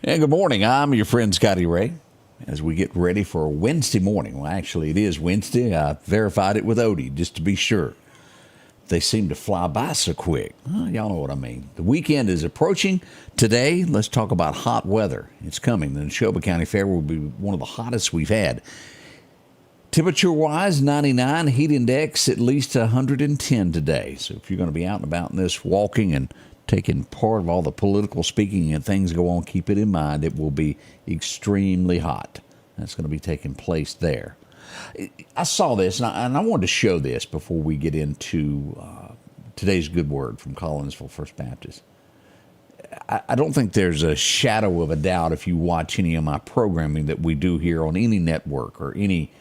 And good morning. I'm your friend Scotty Ray. As we get ready for a Wednesday morning. Well, actually, it is Wednesday. I verified it with Odie just to be sure. They seem to fly by so quick. Y'all know what I mean. The weekend is approaching. Today, let's talk about hot weather. It's coming. The Neshoba County Fair will be one of the hottest we've had. Temperature-wise, 99. Heat index at least 110 today. So if you're going to be out and about in this walking and taking part of all the political speaking and things go on, keep it in mind. It will be extremely hot. That's going to be taking place there. I saw this, and I wanted to show this before we get into today's good word from Collinsville First Baptist. I don't think there's a shadow of a doubt if you watch any of my programming that we do here on any network or any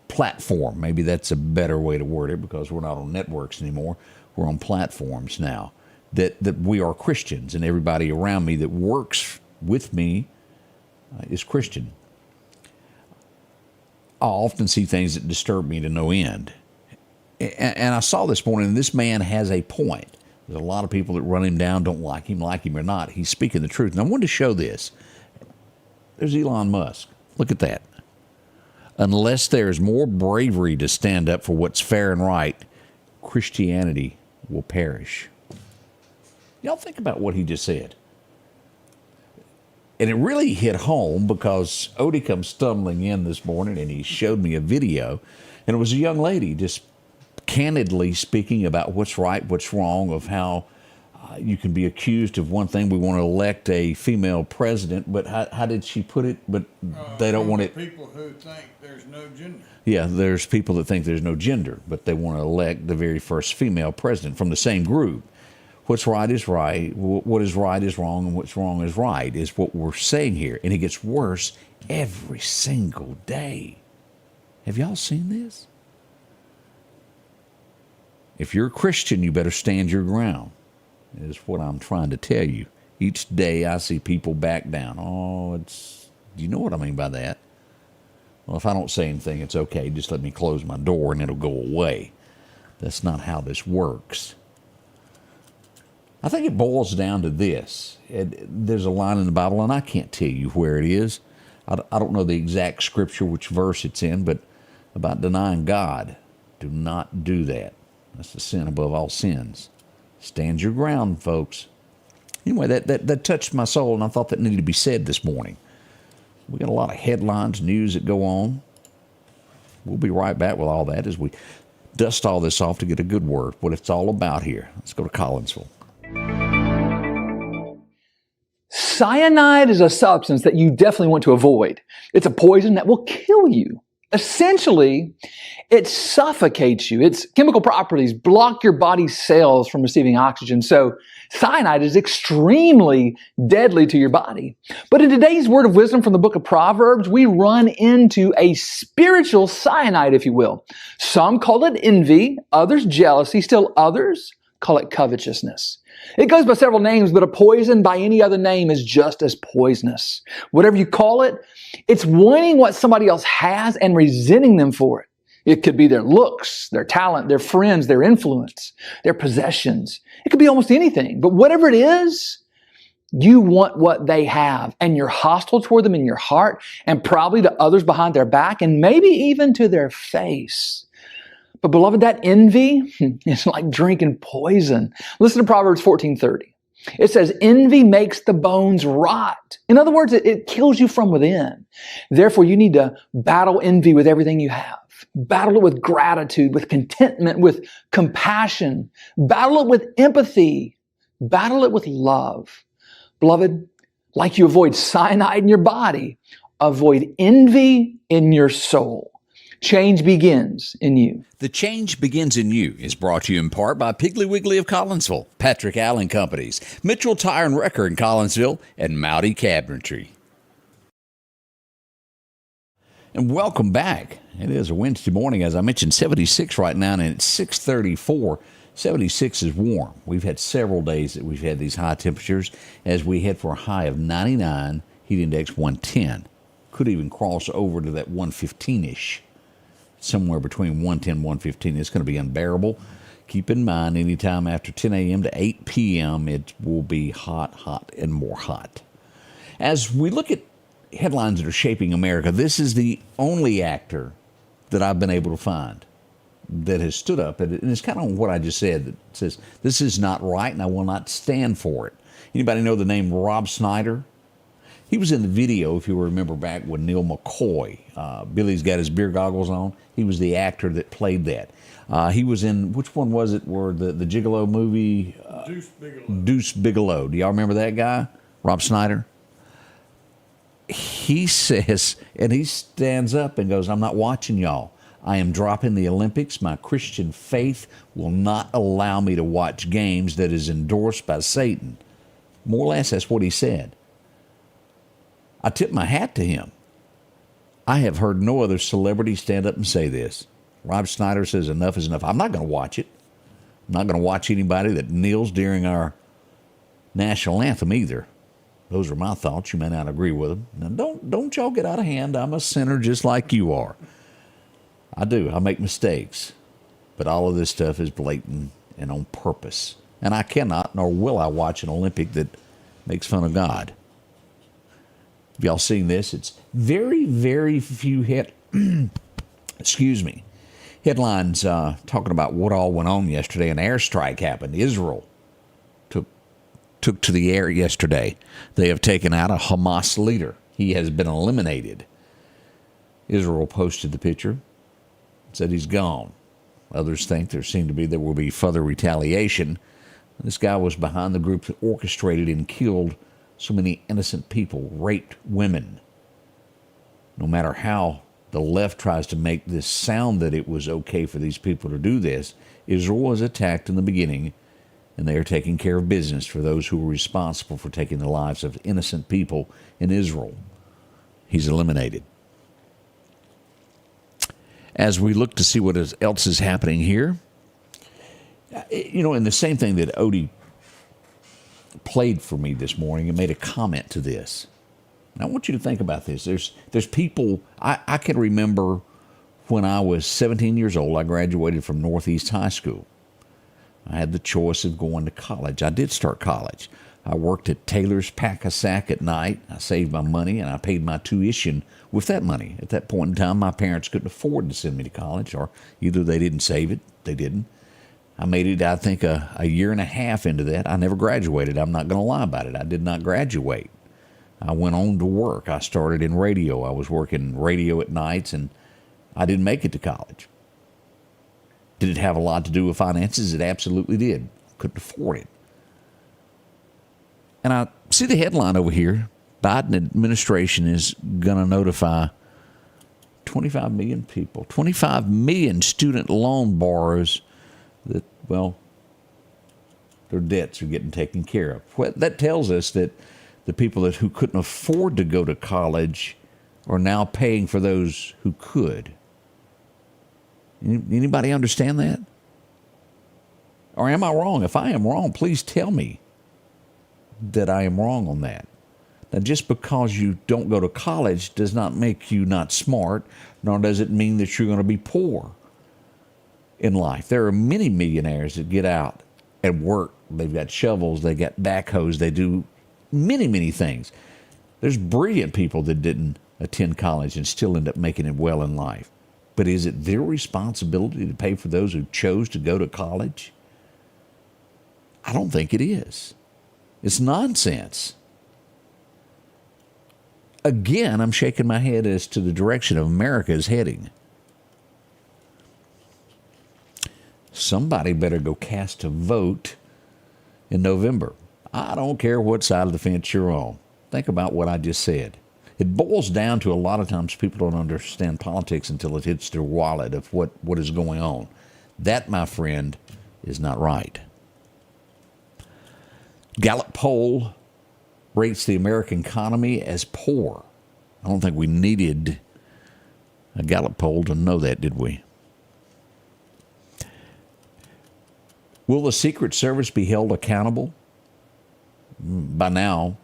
platform. Maybe that's a better way to word it because we're not on networks anymore. We're on platforms now. That we are Christians, and everybody around me that works with me is Christian. I often see things that disturb me to no end. And I saw this morning, and this man has a point. There's a lot of people that run him down, don't like him or not. He's speaking the truth. And I wanted to show this. There's Elon Musk. Look at that. Unless there's more bravery to stand up for what's fair and right, Christianity will perish. Y'all think about what he just said. And it really hit home because Odie comes stumbling in this morning and he showed me a video. And it was a young lady just candidly speaking about what's right, what's wrong, of how you can be accused of one thing. We want to elect a female president, but how did she put it? But they don't want it. People who think there's no gender. Yeah, there's people that think there's no gender, but they want to elect the very first female president from the same group. What's right is right, what is right is wrong, and what's wrong is right, is what we're saying here. And it gets worse every single day. Have y'all seen this? If you're a Christian, you better stand your ground, is what I'm trying to tell you. Each day I see people back down. Do you know what I mean by that? Well, if I don't say anything, it's okay. Just let me close my door and it'll go away. That's not how this works. I think it boils down to this. There's a line in the Bible, and I can't tell you where it is. I don't know the exact scripture, which verse it's in, but about denying God. Do not do that. That's the sin above all sins. Stand your ground, folks. Anyway, that touched my soul, and I thought that needed to be said this morning. We got a lot of headlines, news that go on. We'll be right back with all that as we dust all this off to get a good word, what it's all about here. Let's go to Collinsville. Cyanide is a substance that you definitely want to avoid. It's a poison that will kill you. Essentially, it suffocates you. Its chemical properties block your body's cells from receiving oxygen. So cyanide is extremely deadly to your body. But in today's word of wisdom from the book of Proverbs, we run into a spiritual cyanide, if you will. Some call it envy, others jealousy, still others call it covetousness. It goes by several names, but a poison by any other name is just as poisonous. Whatever you call it, it's wanting what somebody else has and resenting them for it. It could be their looks, their talent, their friends, their influence, their possessions. It could be almost anything. But whatever it is, you want what they have, and you're hostile toward them in your heart and probably to others behind their back and maybe even to their face. But beloved, that envy is like drinking poison. Listen to Proverbs 14:30. It says, envy makes the bones rot. In other words, it kills you from within. Therefore, you need to battle envy with everything you have. Battle it with gratitude, with contentment, with compassion. Battle it with empathy. Battle it with love. Beloved, like you avoid cyanide in your body, avoid envy in your soul. Change begins in you. The Change Begins in You is brought to you in part by Piggly Wiggly of Collinsville, Patrick Allen Companies, Mitchell Tire and Wrecker in Collinsville, and Mowdy Cabinetry. And welcome back. It is a Wednesday morning, as I mentioned, 76 right now, and it's 6:34. 76 is warm. We've had several days that we've had these high temperatures as we head for a high of 99, heat index 110. Could even cross over to that 115-ish. Somewhere between 110 and 115. It's going to be unbearable. Keep in mind, anytime after 10 a.m. to 8 p.m., it will be hot, and more hot. As we look at headlines that are shaping America, this is the only actor that I've been able to find that has stood up, and it's kind of what I just said, that says, this is not right, and I will not stand for it. Anybody know the name Rob Snyder? He was in the video, if you remember back when Neil McCoy, Billy's got his beer goggles on. He was the actor that played that. He was in, which one was it, where the Gigolo movie? Deuce Bigelow. Deuce Bigelow. Do y'all remember that guy? Rob Snyder? He says, and he stands up and goes, I'm not watching y'all. I am dropping the Olympics. My Christian faith will not allow me to watch games that is endorsed by Satan. More or less, that's what he said. I tip my hat to him. I have heard no other celebrity stand up and say this. Rob Snyder says enough is enough. I'm not going to watch it. I'm not going to watch anybody that kneels during our national anthem either. Those are my thoughts. You may not agree with them. Now, don't y'all get out of hand. I'm a sinner just like you are. I do. I make mistakes. But all of this stuff is blatant and on purpose. And I cannot, nor will I watch an Olympic that makes fun of God. Have y'all seen this? It's very, very few headlines talking about what all went on yesterday. An airstrike happened. Israel took to the air yesterday. They have taken out a Hamas leader. He has been eliminated. Israel posted the picture, said he's gone. Others think there will be further retaliation. This guy was behind the group that orchestrated and killed so many innocent people, raped women. No matter how the left tries to make this sound that it was okay for these people to do this, Israel was attacked in the beginning, and they are taking care of business for those who were responsible for taking the lives of innocent people in Israel. He's eliminated. As we look to see what else is happening here, and the same thing that Odie played for me this morning and made a comment to this. And I want you to think about this. There's people, I can remember when I was 17 years old, I graduated from Northeast High School. I had the choice of going to college. I did start college. I worked at Taylor's Pack-a-Sack at night. I saved my money, and I paid my tuition with that money. At that point in time, my parents couldn't afford to send me to college, or either they didn't save it, they didn't. I made it, I think, a year and a half into that. I never graduated. I'm not going to lie about it. I did not graduate. I went on to work. I started in radio. I was working radio at nights, and I didn't make it to college. Did it have a lot to do with finances? It absolutely did. Couldn't afford it. And I see the headline over here. Biden administration is going to notify 25 million people, 25 million student loan borrowers that, well, their debts are getting taken care of. Well, that tells us that the people who couldn't afford to go to college are now paying for those who could. Anybody understand that? Or am I wrong? If I am wrong, please tell me that I am wrong on that. Now, just because you don't go to college does not make you not smart, nor does it mean that you're going to be poor in life. There are many millionaires that get out and work. They've got shovels, they got backhoes, they do many, many things. There's brilliant people that didn't attend college and still end up making it well in life. But is it their responsibility to pay for those who chose to go to college? I don't think it is. It's nonsense. Again, I'm shaking my head as to the direction of America is heading. Somebody better go cast a vote in November. I don't care what side of the fence you're on. Think about what I just said. It boils down to a lot of times people don't understand politics until it hits their wallet of what is going on. That, my friend, is not right. Gallup poll rates the American economy as poor. I don't think we needed a Gallup poll to know that, did we? Will the Secret Service be held accountable? By now,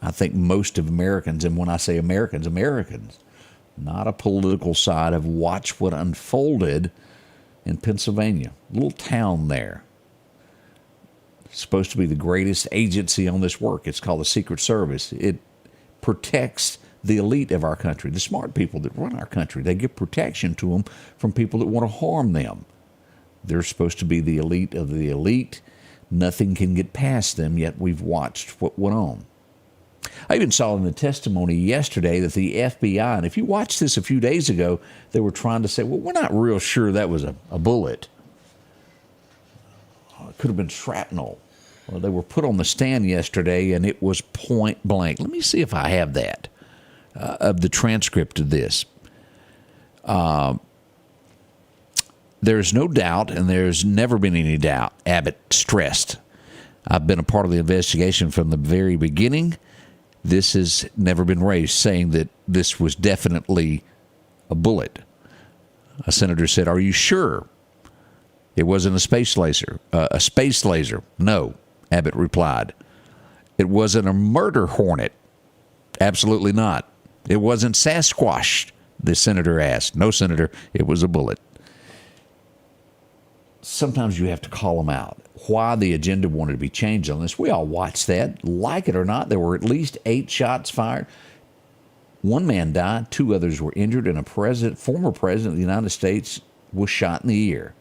I think most of Americans, and when I say Americans, not a political side, have watched what unfolded in Pennsylvania, a little town there. It's supposed to be the greatest agency on this work. It's called the Secret Service. It protects the elite of our country, the smart people that run our country. They give protection to them from people that want to harm them. They're supposed to be the elite of the elite. Nothing can get past them, yet we've watched what went on. I even saw in the testimony yesterday that the FBI, and if you watched this a few days ago, they were trying to say, well, we're not real sure that was a bullet. It could have been shrapnel. Well, they were put on the stand yesterday, and it was point blank. Let me see if I have that, of the transcript of this. There's no doubt, and there's never been any doubt, Abbott stressed. I've been a part of the investigation from the very beginning. This has never been raised, saying that this was definitely a bullet. A senator said, "Are you sure it wasn't a space laser?" A space laser. No, Abbott replied. It wasn't a murder hornet. Absolutely not. It wasn't Sasquatch, the senator asked. No, Senator, it was a bullet. Sometimes you have to call them out. Why the agenda wanted to be changed on this, we all watched that. Like it or not, there were at least 8 shots fired. One man died, 2 others were injured, and a former president of the United States was shot in the ear.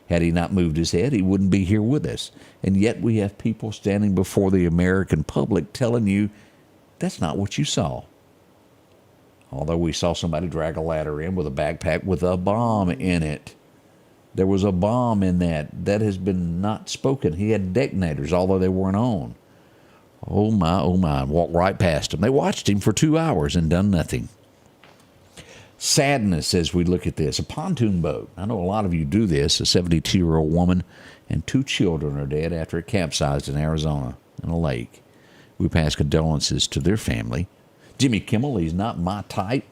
Had he not moved his head, he wouldn't be here with us. And yet we have people standing before the American public telling you that's not what you saw. Although we saw somebody drag a ladder in with a backpack with a bomb in it. There was a bomb in that. That has been not spoken. He had detonators, although they weren't on. Oh my, walked right past him. They watched him for 2 hours and done nothing. Sadness as we look at this. A pontoon boat. I know a lot of you do this. A 72-year-old woman and 2 children are dead after it capsized in Arizona in a lake. We pass condolences to their family. Jimmy Kimmel, he's not my type.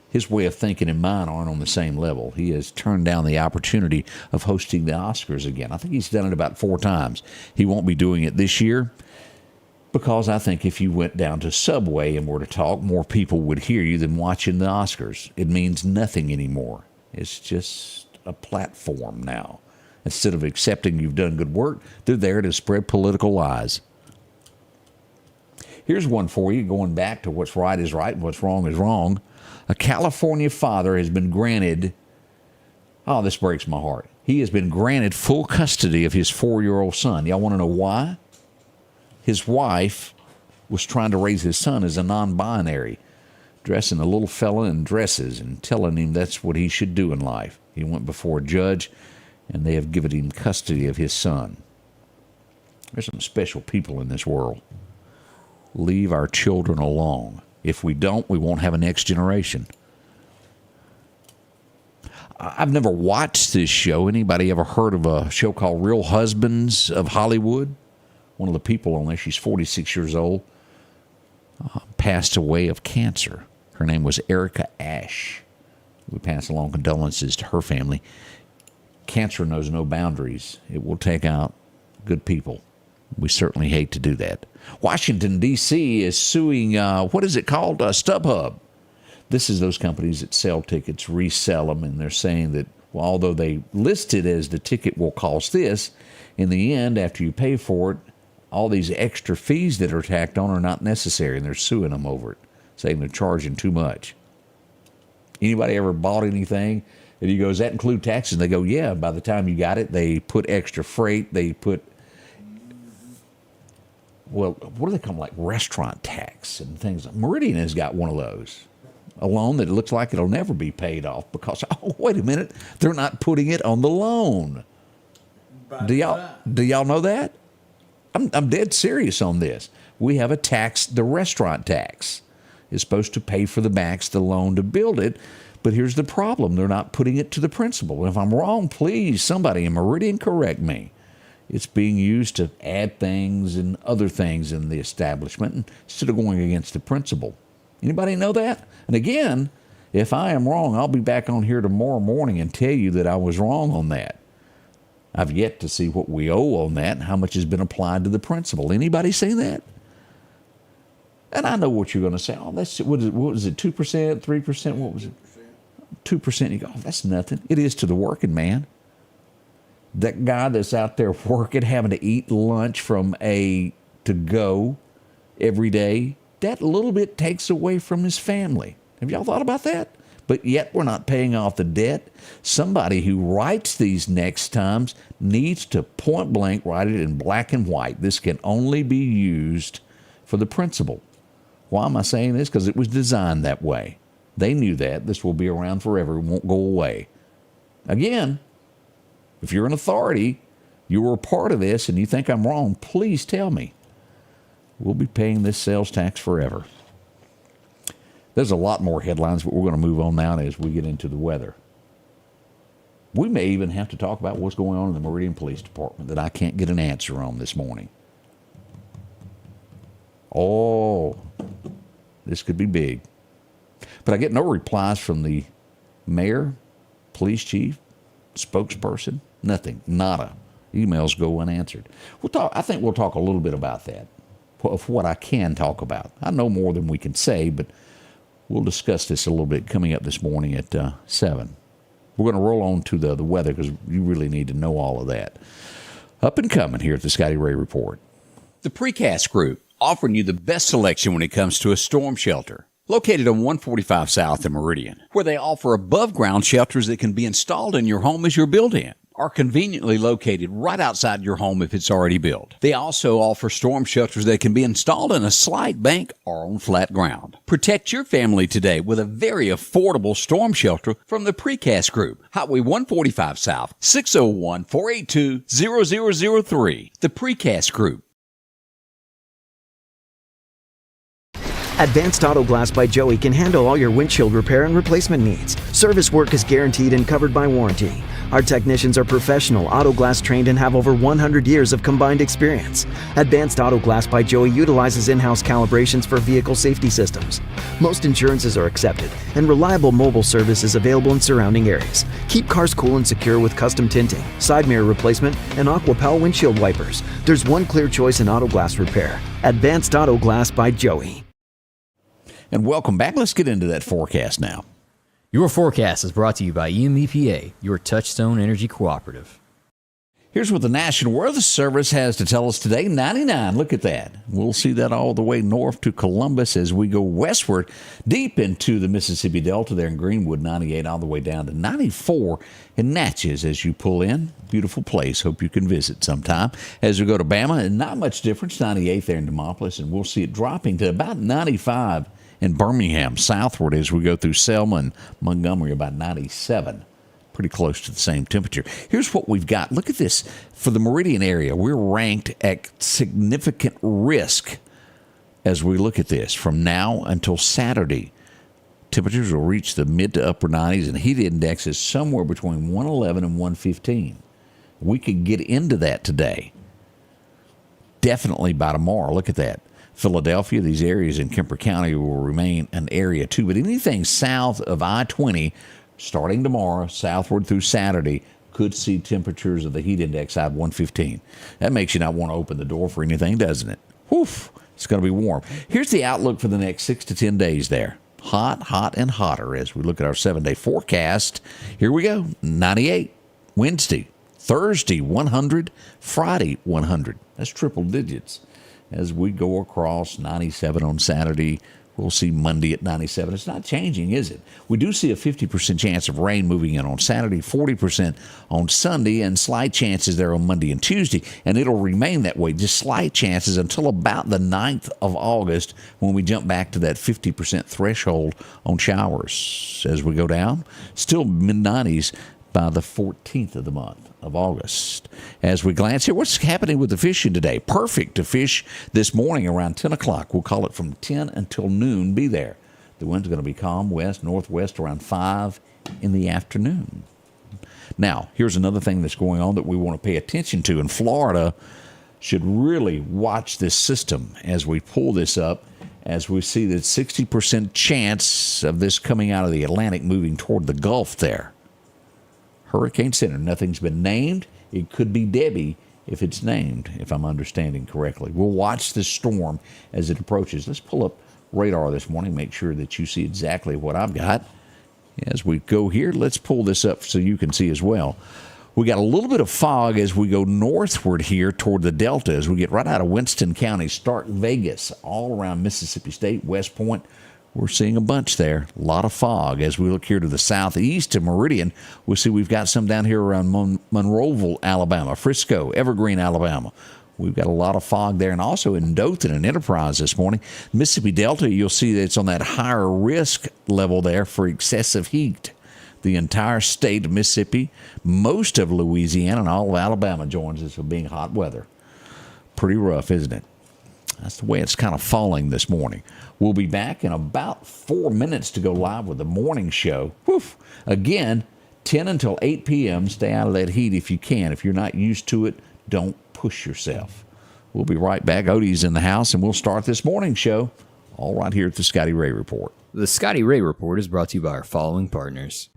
His way of thinking and mine aren't on the same level. He has turned down the opportunity of hosting the Oscars again. I think he's done it about 4 times. He won't be doing it this year because I think if you went down to Subway and were to talk, more people would hear you than watching the Oscars. It means nothing anymore. It's just a platform now. Instead of accepting you've done good work, they're there to spread political lies. Here's one for you, going back to what's right is right and what's wrong is wrong. A California father has been granted, this breaks my heart. He has been granted full custody of his 4-year-old son. Y'all want to know why? His wife was trying to raise his son as a non-binary, dressing the little fella in dresses and telling him that's what he should do in life. He went before a judge, and they have given him custody of his son. There's some special people in this world. Leave our children alone. If we don't, we won't have a next generation. I've never watched this show. Anybody ever heard of a show called Real Husbands of Hollywood? One of the people on there, she's 46 years old, passed away of cancer. Her name was Erica Ash. We pass along condolences to her family. Cancer knows no boundaries. It will take out good people. We certainly hate to do that. Washington, D.C. is suing, what is it called? StubHub. This is those companies that sell tickets, resell them, and they're saying that, well, although they list it as the ticket will cost this, in the end, after you pay for it, all these extra fees that are tacked on are not necessary, and they're suing them over it, saying they're charging too much. Anybody ever bought anything? And he goes, that include taxes? And they go, yeah, by the time you got it, they put extra freight, they put... Well, what do they call them, like restaurant tax and things? Meridian has got one of those. A loan that looks like it'll never be paid off because, oh, wait a minute, they're not putting it on the loan. Do y'all know that? I'm dead serious on this. We have a tax, the restaurant tax is supposed to pay for the banks, the loan to build it. But here's the problem. They're not putting it to the principal. And if I'm wrong, please, somebody in Meridian correct me. It's being used to add things and other things in the establishment instead of going against the principal. Anybody know that? And again, if I am wrong, I'll be back on here tomorrow morning and tell you that I was wrong on that. I've yet to see what we owe on that and how much has been applied to the principal. Anybody seen that? And I know what you're going to say. Oh, that's what was it? 2%, 3%? What was it? 2%. You go, oh, that's nothing. It is to the working man. That guy that's out there working, having to eat lunch from a to-go, every day, that little bit takes away from his family. Have y'all thought about that? But yet we're not paying off the debt. Somebody who writes these next times needs to point blank write it in black and white. This can only be used for the principal. Why am I saying this? Because it was designed that way. They knew that. This will be around forever. It won't go away. Again, if you're an authority, you were a part of this, and you think I'm wrong, please tell me. We'll be paying this sales tax forever. There's a lot more headlines, but we're going to move on now as we get into the weather. We may even have to talk about what's going on in the Meridian Police Department that I can't get an answer on this morning. Oh, this could be big. But I get no replies from the mayor, police chief, spokesperson, nothing, nada. Emails go unanswered. I think we'll talk a little bit about that, of what I can talk about. I know more than we can say, but we'll discuss this a little bit coming up this morning at 7. We're going to roll on to the weather because you really need to know all of that. Up and coming here at the Scotty Ray Report. The Precast Group, offering you the best selection when it comes to a storm shelter. Located on 145 South in Meridian, where they offer above-ground shelters that can be installed in your home as you're built in, are conveniently located right outside your home if it's already built. They also offer storm shelters that can be installed in a slight bank or on flat ground. Protect your family today with a very affordable storm shelter from the Precast Group. Highway 145 South, 601-482-0003. The Precast Group. Advanced Auto Glass by Joey can handle all your windshield repair and replacement needs. Service work is guaranteed and covered by warranty. Our technicians are professional, auto glass trained, and have over 100 years of combined experience. Advanced Auto Glass by Joey utilizes in-house calibrations for vehicle safety systems. Most insurances are accepted, and reliable mobile service is available in surrounding areas. Keep cars cool and secure with custom tinting, side mirror replacement, and AquaPal windshield wipers. There's one clear choice in auto glass repair. Advanced Auto Glass by Joey. And welcome back. Let's get into that forecast now. Your forecast is brought to you by EMEPA, your Touchstone Energy Cooperative. Here's what the National Weather Service has to tell us today. 99, look at that. We'll see that all the way north to Columbus as we go westward, deep into the Mississippi Delta there in Greenwood. 98 all the way down to 94 in Natchez as you pull in. Beautiful place. Hope you can visit sometime. As we go to Bama, and not much difference. 98 there in Demopolis, and we'll see it dropping to about 95 in Birmingham, southward as we go through Selma and Montgomery, about 97. Pretty close to the same temperature. Here's what we've got. Look at this. For the Meridian area, we're ranked at significant risk as we look at this. From now until Saturday, temperatures will reach the mid to upper 90s, and heat index is somewhere between 111 and 115. We could get into that today. Definitely by tomorrow. Look at that. Philadelphia, these areas in Kemper County will remain an area too. But anything south of I-20, starting tomorrow, southward through Saturday, could see temperatures of the heat index side 115. That makes you not want to open the door for anything, doesn't it? Woof, it's going to be warm. Here's the outlook for the next 6 to 10 days there. Hot, hot, and hotter as we look at our 7-day forecast. Here we go. 98 Wednesday, Thursday 100, Friday 100. That's triple digits. As we go across 97 on Saturday, we'll see Monday at 97. It's not changing, is it? We do see a 50% chance of rain moving in on Saturday, 40% on Sunday, and slight chances there on Monday and Tuesday. And it'll remain that way, just slight chances until about the 9th of August when we jump back to that 50% threshold on showers. As we go down, still mid-90s by the 14th of the month of August. As we glance here, what's happening with the fishing today? Perfect to fish this morning around 10 o'clock. We'll call it from 10 until noon. Be there. The wind's going to be calm west, northwest around 5 in the afternoon. Now, here's another thing that's going on that we want to pay attention to. In Florida, should really watch this system as we pull this up, as we see that 60% chance of this coming out of the Atlantic moving toward the Gulf there. Hurricane Center. Nothing's been named. It could be Debbie if it's named, if I'm understanding correctly. We'll watch this storm as it approaches. Let's pull up radar this morning, make sure that you see exactly what I've got. As we go here, let's pull this up so you can see as well. We got a little bit of fog as we go northward here toward the Delta, as we get right out of Winston County, Stark, Vegas, all around Mississippi State, West Point. We're seeing a bunch there. A lot of fog. As we look here to the southeast to Meridian, we'll see we've got some down here around Monroeville, Alabama, Frisco, Evergreen, Alabama. We've got a lot of fog there, and also in Dothan and Enterprise this morning. Mississippi Delta, you'll see that it's on that higher risk level there for excessive heat. The entire state of Mississippi, most of Louisiana, and all of Alabama joins us with being hot weather. Pretty rough, isn't it? That's the way it's kind of falling this morning. We'll be back in about 4 minutes to go live with the morning show. Woof. Again, 10 until 8 p.m. Stay out of that heat if you can. If you're not used to it, don't push yourself. We'll be right back. Odie's in the house, and we'll start this morning show all right here at the Scotty Ray Report. The Scotty Ray Report is brought to you by our following partners.